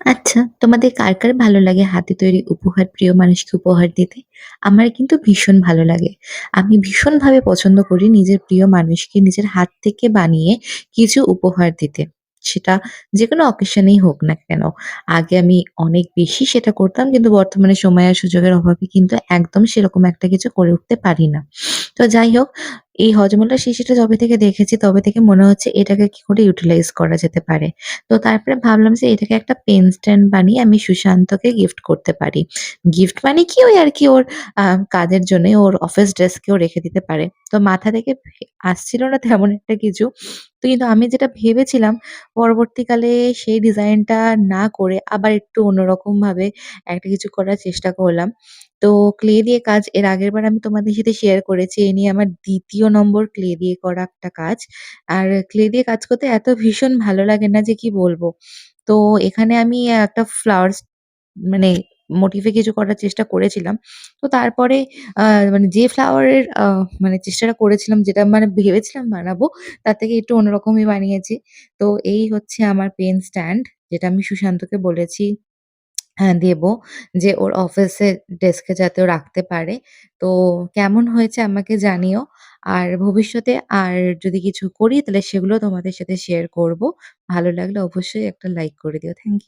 আচ্ছা, তোমাদের কার ভালো লাগে হাতে তৈরি উপহার প্রিয় মানুষকে উপহার দিতে? আমার কিন্তু ভীষণ ভালো লাগে। আমি ভীষণভাবে পছন্দ করি নিজের প্রিয় মানুষকে নিজের হাত থেকে বানিয়ে কিছু উপহার দিতে। সেটা যেকোনো অকেশন এই হোক না কেন। আগে আমি অনেক বেশি সেটা করতাম কিন্তু বর্তমানে সময় আর সুযোগের অভাবে কিন্তু একদম সেরকম একটা কিছু করে উঠতে পারি না। তো যাই হোক, এই হজমোলা শিশিটা যবে থেকে দেখেছি তবে থেকে মনে হচ্ছে এটাকে কি করে ইউটিলাইজ করা যেতে পারে। তো তারপরে ভাবলাম যে এটাকে একটা পেন স্ট্যান্ড বানিয়ে আমি সুশান্তকে গিফট করতে পারি। গিফট মানে কি ওই আরকি ওর আ কাজের জন্যে ওর অফিস ডেস্কেও রেখে দিতে পারে। তো মাথা থেকে আসছিল না তেমন একটা কিছু। তো কিন্তু আমি যেটা ভেবেছিলাম পরবর্তীকালে সেই ডিজাইনটা না করে আবার একটু অন্যরকমভাবে একটা কিছু করার চেষ্টা করলাম। তো ক্লে দিয়ে কাজ এর আগেরবার আমি তোমাদের সাথে শেয়ার করেছি। এই নিয়ে আমার ২য় নম্বর ক্লে দিয়ে করা একটা কাজ। আর ক্লে দিয়ে কাজ করতে এত ভীষণ ভালো লাগে না যে কি বলবো। তো এখানে আমি একটা ফ্লাওয়ার্স মানে মোটিফ এ কিছু করার চেষ্টা করেছিলাম। তো তারপরে আ মানে যে ফ্লাওয়ারের মানে চেষ্টাটা করেছিলাম যেটা মানে ভেবেছিলাম বানাবো তার থেকে একটু অন্যরকমই বানিয়েছি। তো এই হচ্ছে আমার পেন স্ট্যান্ড যেটা আমি সুশান্তকে বলেছি হ্যাঁ, দেবো। যে ওর অফিসের ডেস্কে যাতে ও রাখতে পারে। তো কেমন হয়েছে আমাকে জানিও। আর ভবিষ্যতে আর যদি কিছু করি তাহলে সেগুলো তোমাদের সাথে শেয়ার করব। ভালো লাগলে অবশ্যই একটা লাইক করে দিও। Thank you.